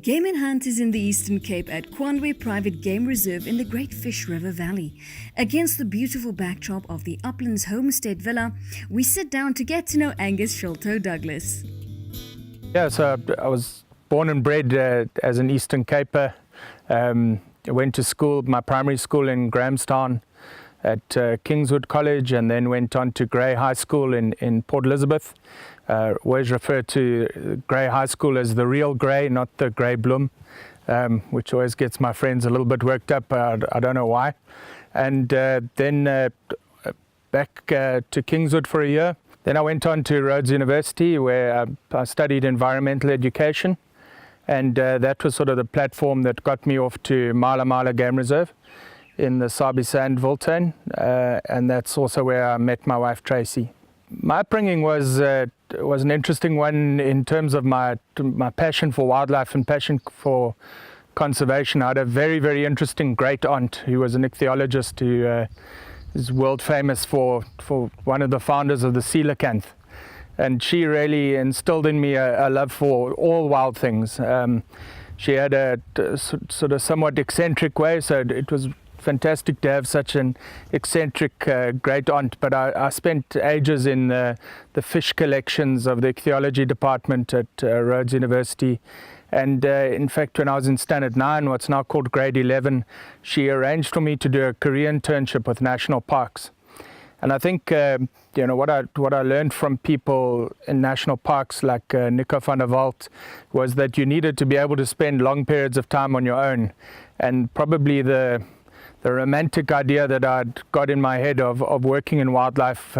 Game and Hunt is in the Eastern Cape at Kwandwe Private Game Reserve in the Great Fish River Valley. Against the beautiful backdrop of the Uplands Homestead Villa, we sit down to get to know Angus Sholto-Douglas. Yeah, so I was born and bred as an Eastern Caper. I went to school, my primary school in Grahamstown at Kingswood College, and then went on to Grey High School in Port Elizabeth. Always refer to Grey High School as the real Grey, not the Grey Bloom, which always gets my friends a little bit worked up. I don't know why. And then back to Kingswood for a year. Then I went on to Rhodes University, where I studied environmental education, and that was sort of the platform that got me off to Mala Mala Game Reserve in the Sabi Sand Wildtuin, and that's also where I met my wife Tracy. My upbringing was an interesting one in terms of my passion for wildlife and passion for conservation. I had a very, very interesting great aunt who was an ichthyologist who is world famous for one of the founders of the coelacanth, and she really instilled in me a love for all wild things. She had a sort of somewhat eccentric way, so it was fantastic to have such an eccentric great aunt. But I spent ages in the fish collections of the ichthyology department at Rhodes University. And in fact, when I was in Standard 9, what's now called Grade 11, she arranged for me to do a career internship with national parks. And I think what I learned from people in national parks like Nico van der Walt was that you needed to be able to spend long periods of time on your own. And probably the romantic idea that I'd got in my head of working in wildlife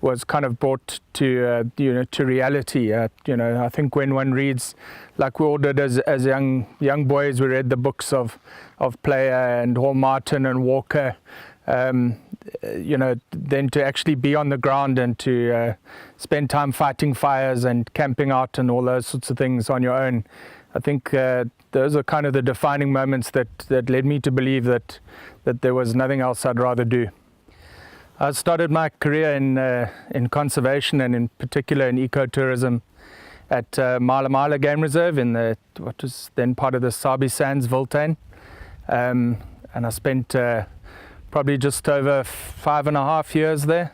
was kind of brought to to reality. I think when one reads, like we all did as young boys, we read the books of Player and Hall Martin and Walker. Then to actually be on the ground and to spend time fighting fires and camping out and all those sorts of things on your own, I think those are kind of the defining moments that led me to believe that there was nothing else I'd rather do. I started my career in conservation, and in particular in ecotourism at Mala Mala Game Reserve in what was then part of the Sabi Sands Wildtuin, and I spent probably just over 5.5 years there.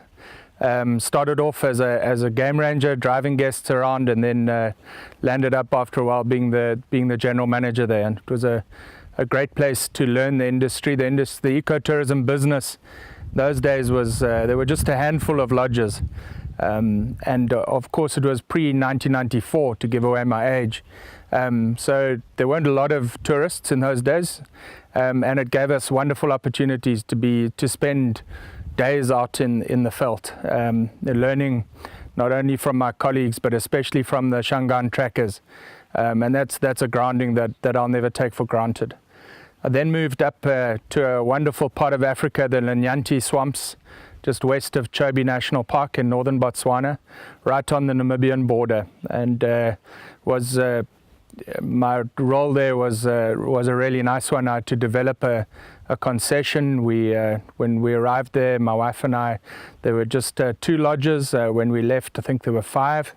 Started off as a game ranger, driving guests around, and then landed up after a while being the general manager there. And it was a great place to learn the industry. The ecotourism business those days was there were just a handful of lodges, and of course it was pre-1994, to give away my age. So there weren't a lot of tourists in those days, and it gave us wonderful opportunities to spend days out in the veld, learning not only from my colleagues but especially from the Shangaan trackers, and that's a grounding that I'll never take for granted. I then moved up to a wonderful part of Africa, the Linyanti swamps, just west of Chobe National Park in northern Botswana, right on the Namibian border, and my role there was a really nice one. I had to develop a concession. When we arrived there, my wife and I, there were just 2 lodges. When we left, I think there were 5.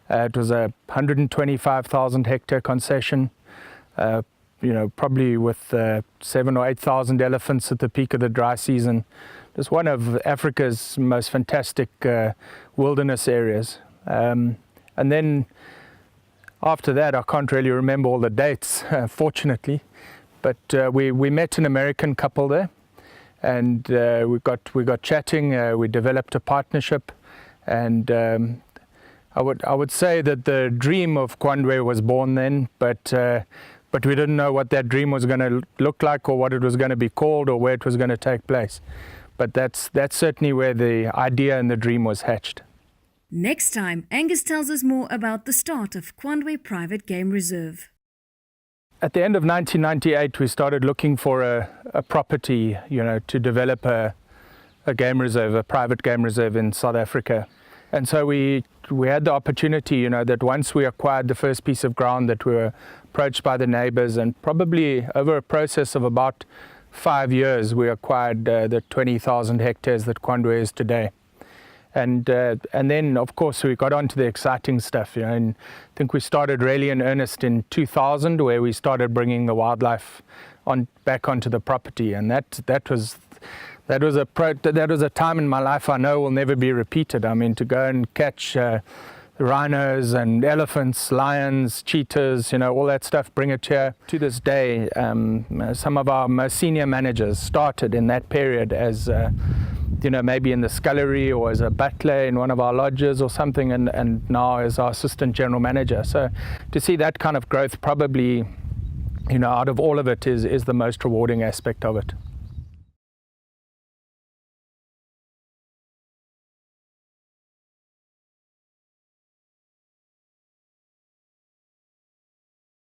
It was a 125,000 hectare concession, probably with 7,000 or 8,000 elephants at the peak of the dry season. Just one of Africa's most fantastic wilderness areas. And then after that, I can't really remember all the dates, fortunately, but we met an American couple there, and we got chatting. We developed a partnership, and I would say that the dream of Kwandwe was born then, but we didn't know what that dream was going to look like, or what it was going to be called, or where it was going to take place. But that's certainly where the idea and the dream was hatched. Next time, Angus tells us more about the start of Kwandwe Private Game Reserve. At the end of 1998, we started looking for a property, to develop a game reserve, a private game reserve in South Africa. And so we had the opportunity, that once we acquired the first piece of ground, that we were approached by the neighbors, and probably over a process of about 5 years, we acquired the 20,000 hectares that Kwandwe is today. And then, of course, we got on to the exciting stuff. And I think we started really in earnest in 2000, where we started bringing the wildlife back onto the property. And that was a time in my life I know will never be repeated. I mean, to go and catch rhinos and elephants, lions, cheetahs, all that stuff, bring it here. To this day, some of our most senior managers started in that period as maybe in the scullery or as a butler in one of our lodges or something, and now as our assistant general manager. So to see that kind of growth, probably, out of all of it, is the most rewarding aspect of it.